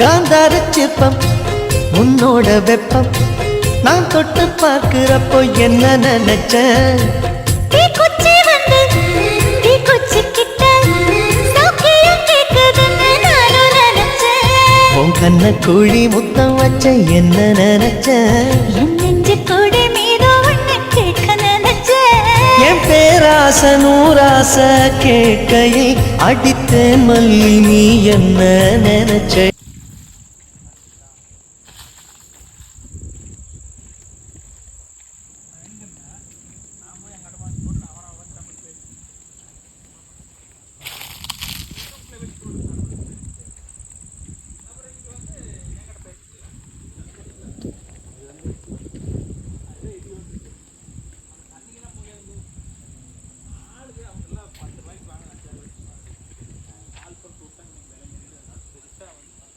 காந்தார சிற்பம் உன்னோட வெப்பம் நான் தொட்டு பார்க்கிறப்போ என்ன நினைச்சேன் உன் கண்ண குழி முத்தம் வச்ச என்ன நினைச்ச என் பேராச நூராச கேட்கையை அடித்தேன் மல்லி நீ என்ன நினைச்ச